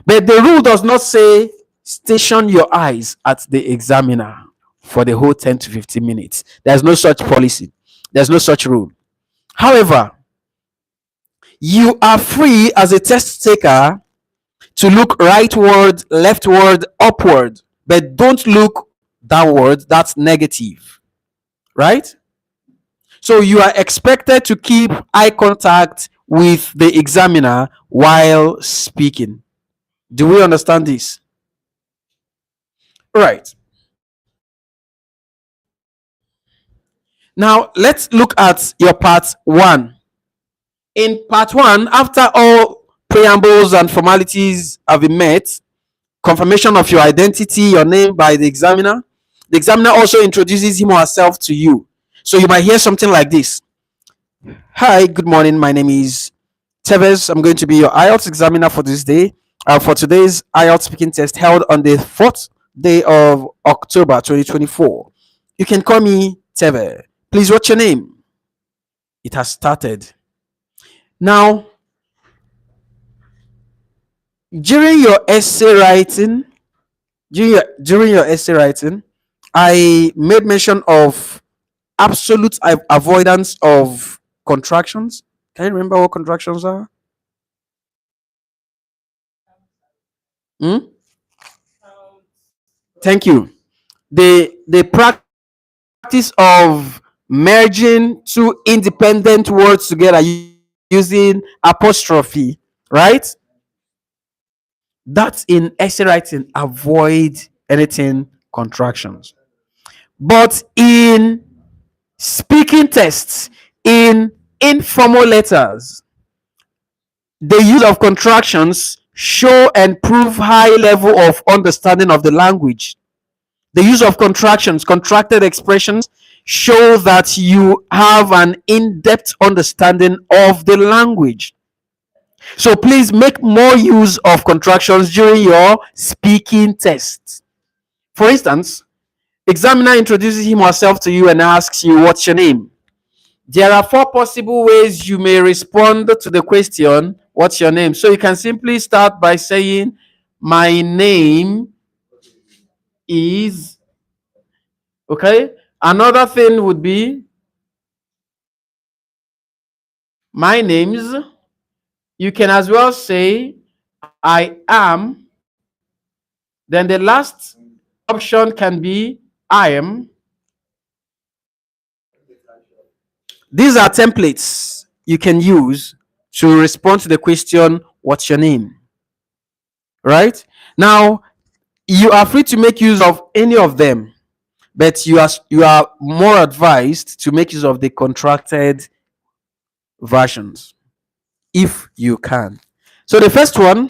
But the rule does not say station your eyes at the examiner for the whole 10 to 15 minutes. There's no such policy, there's no such rule. However, you are free as a test taker to look rightward, leftward, upward, but don't look downward. That's negative, right? So you are expected to keep eye contact with the examiner while speaking. Do we understand this? Right. Now let's look at your part one. In part one, after all preambles and formalities have been met, confirmation of your identity, your name by the examiner also introduces him or herself to you. So you might hear something like this. Hi, good morning. My name is Tevez. I'm going to be your IELTS examiner for this day. For today's IELTS speaking test held on the 4th day of October 2024. You can call me Teve. Please, what's your name? It has started. Now, during your essay writing, during your essay writing, I made mention of absolute avoidance of contractions. Can you remember what contractions are? Hmm? Thank you. The practice of merging two independent words together using apostrophe, right? That's in essay writing. Avoid anything contractions. But in speaking tests, in informal letters, the use of contractions show and prove high level of understanding of the language. The use of contractions, contracted expressions, show that you have an in-depth understanding of the language. So please make more use of contractions during your speaking test. For instance, examiner introduces him or herself to you and asks you, what's your name? There are four possible ways you may respond to the question, what's your name? So you can simply start by saying, my name is, okay? Another thing would be, my name's. You can as well say, I am. Then the last option can be, I am. These are templates you can use to respond to the question, what's your name? Right? Now, you are free to make use of any of them, but you are more advised to make use of the contracted versions if you can. So the first one,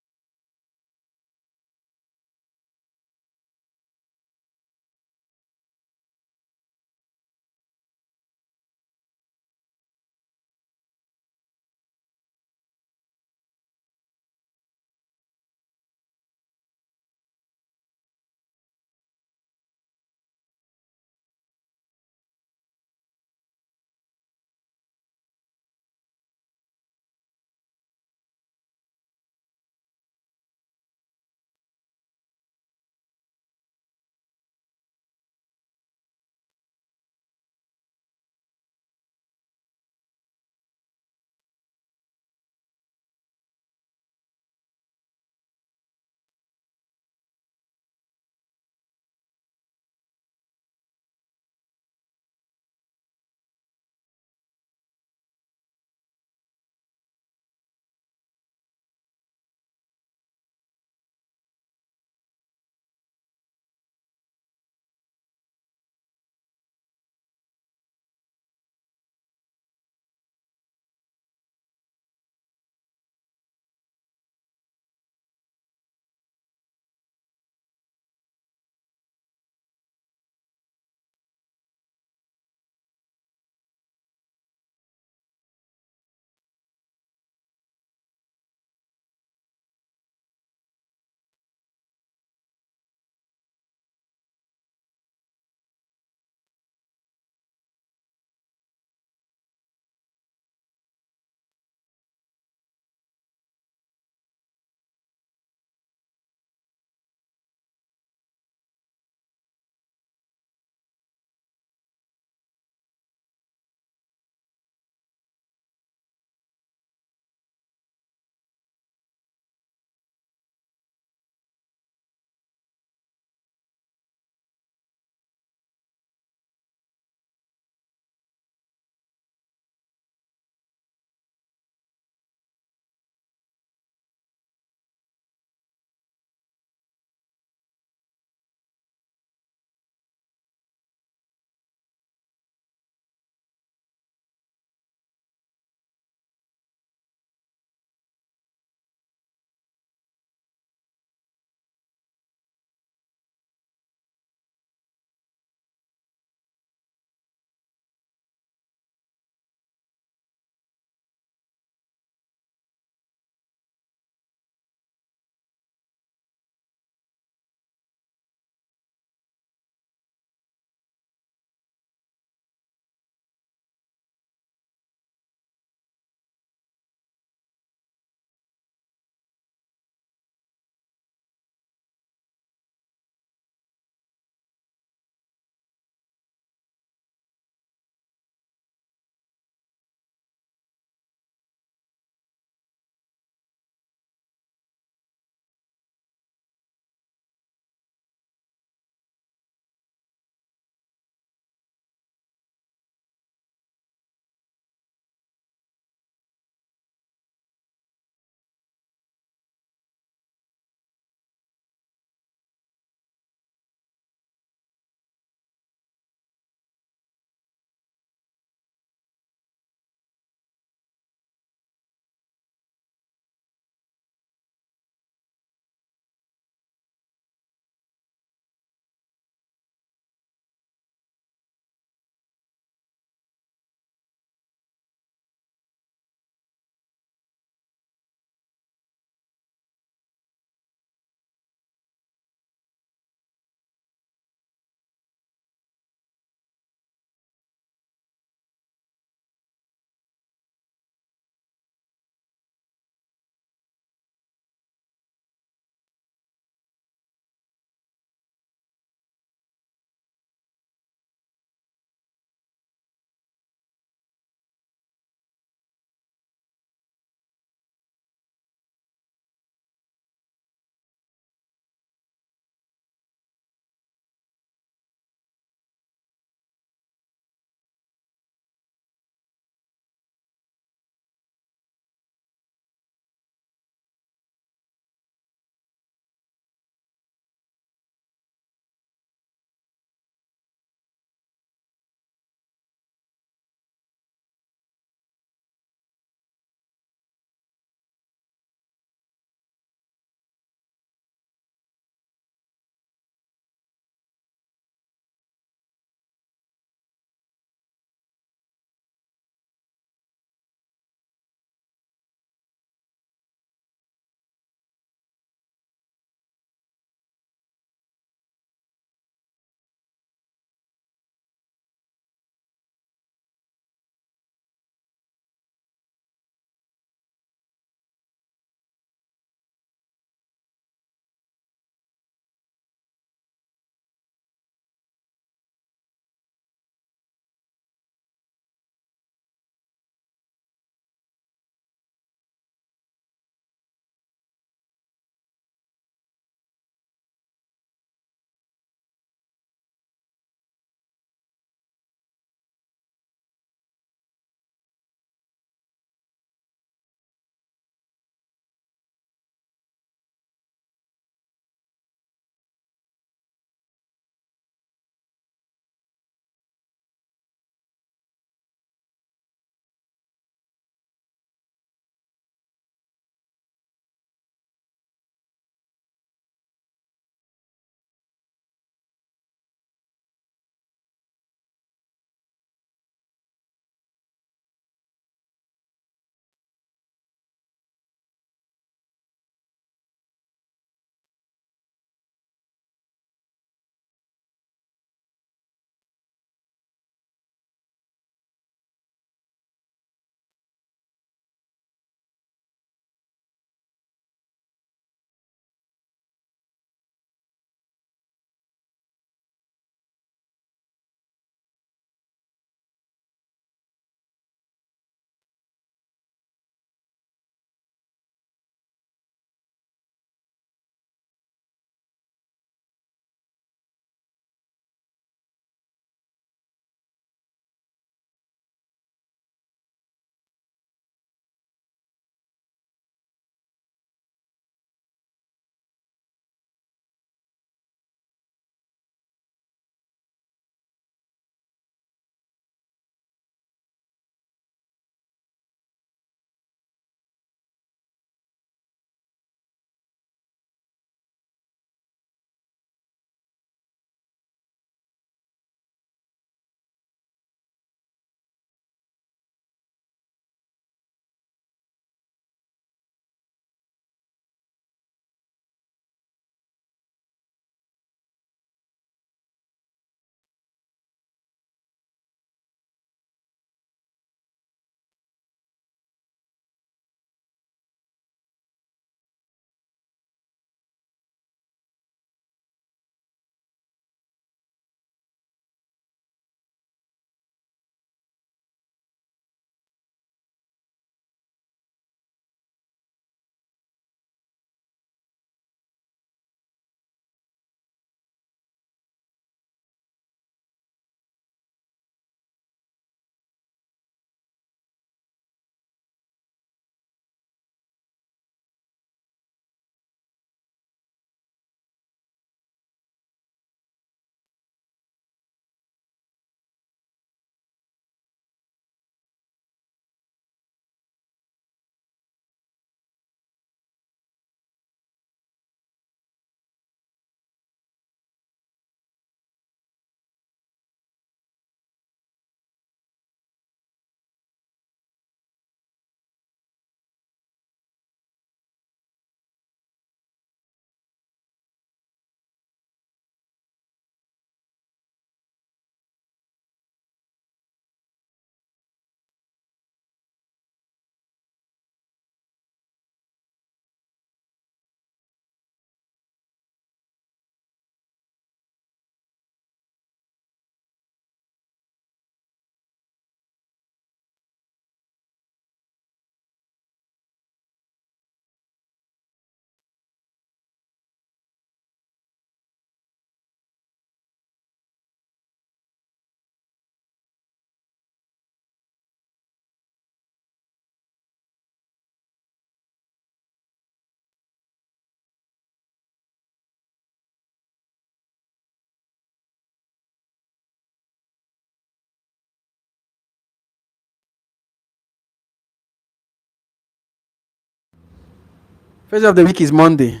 First day of the week is Monday,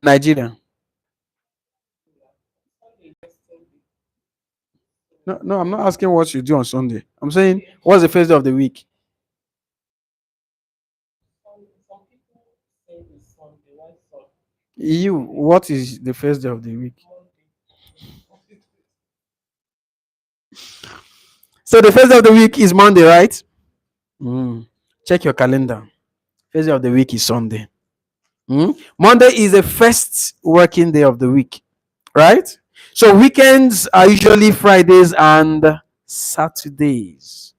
Nigeria. No, no, I'm not asking what you do on Sunday. I'm saying what's the first day of the week? Some people say it's Sunday, why some You, what is the first day of the week? Monday? So the first day of the week is Monday, right? Mm. Check your calendar. First day of the week is Sunday. Monday is the first working day of the week, right? So weekends are usually Fridays and Saturdays.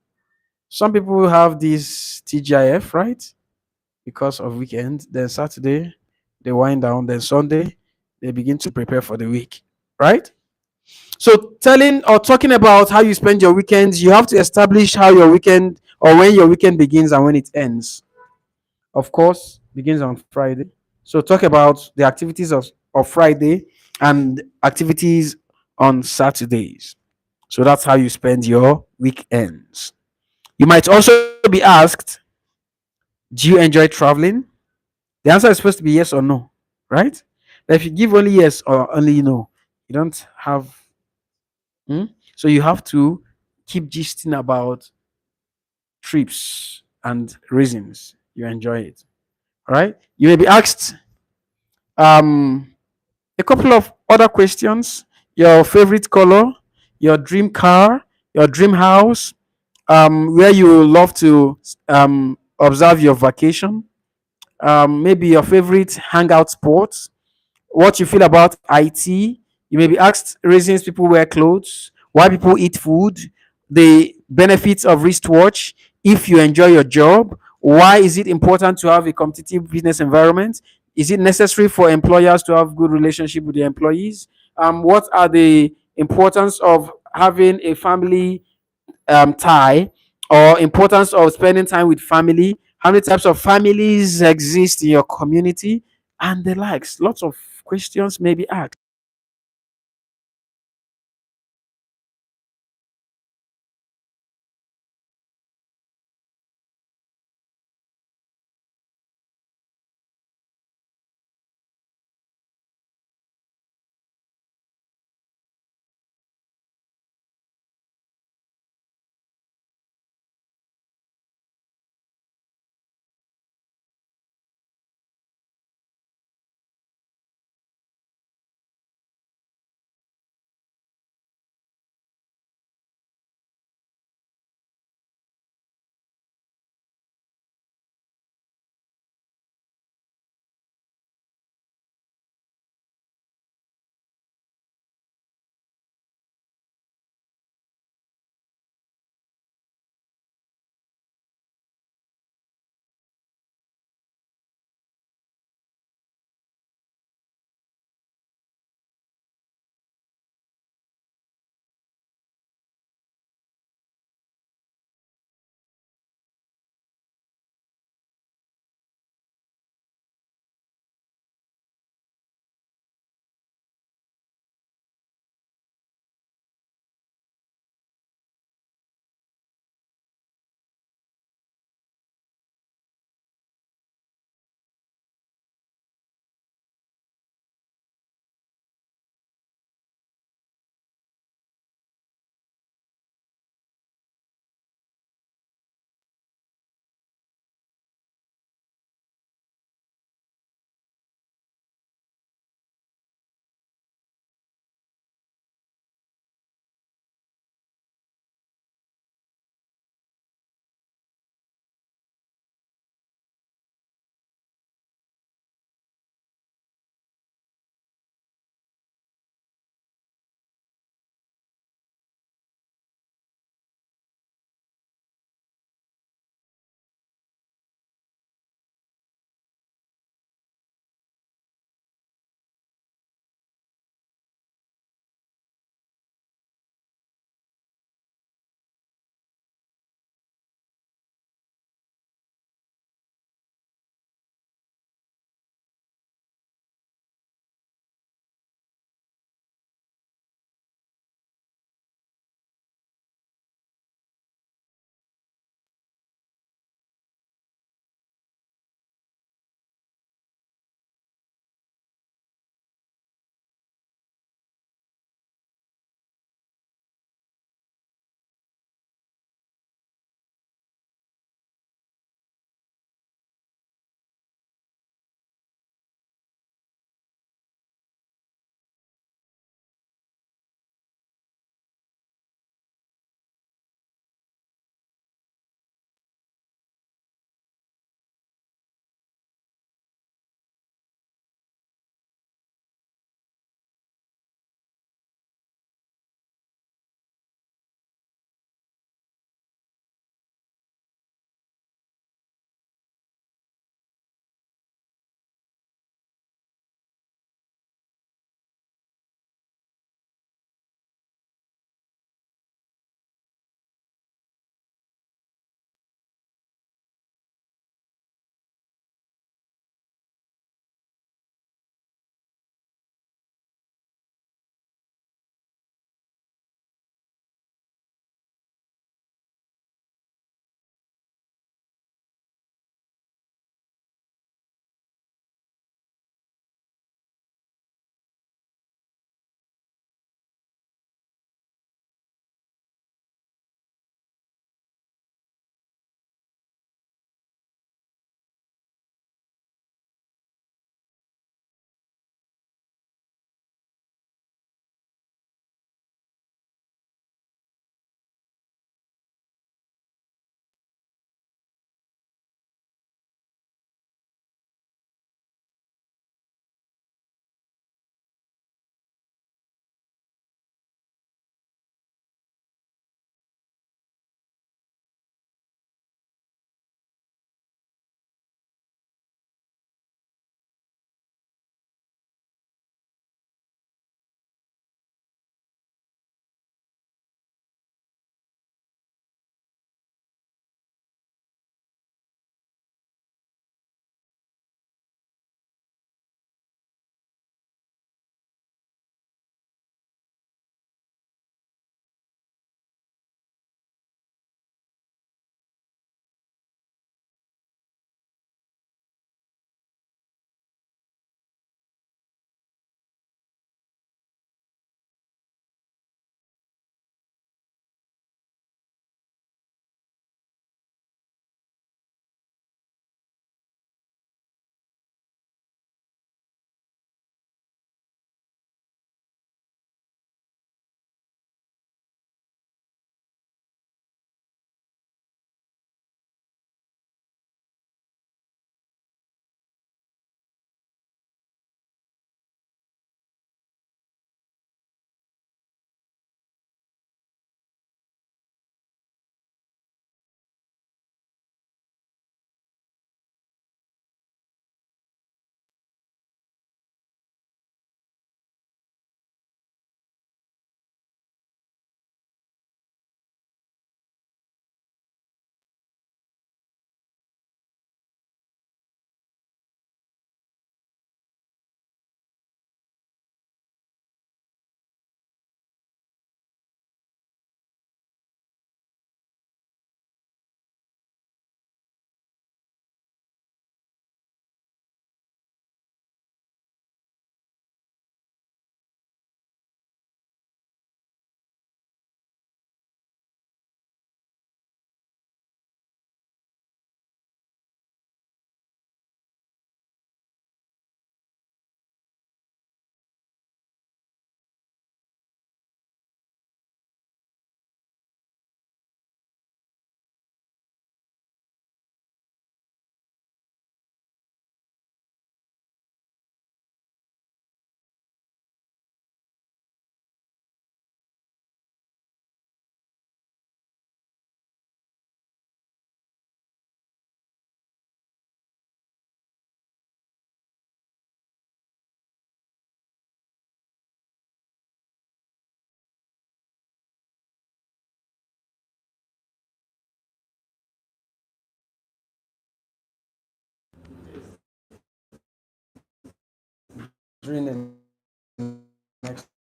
Some people have this TGIF, right? Because of weekend. Then Saturday, they wind down. Then Sunday, they begin to prepare for the week, right? So telling or talking about how you spend your weekends, you have to establish how your weekend or when your weekend begins and when it ends. Of course, begins on Friday. So talk about the activities of Friday and activities on Saturdays. So that's how you spend your weekends. You might also be asked, do you enjoy traveling? The answer is supposed to be yes or no, right? But if you give only yes or only no, you don't have. Hmm? So you have to keep gisting about trips and reasons you enjoy it. All right. You may be asked um, a couple of other questions: your favorite color, your dream car, your dream house, where you love to observe your vacation, maybe your favorite hangout spot, what you feel about IT. You may be asked reasons people wear clothes, why people eat food, the benefits of wristwatch, if you enjoy your job, why is it important to have a competitive business environment? Is it necessary for employers to have good relationship with their employees? What are the importance of having a family tie or importance of spending time with family? How many types of families exist in your community? And the likes. Lots of questions may be asked. during the next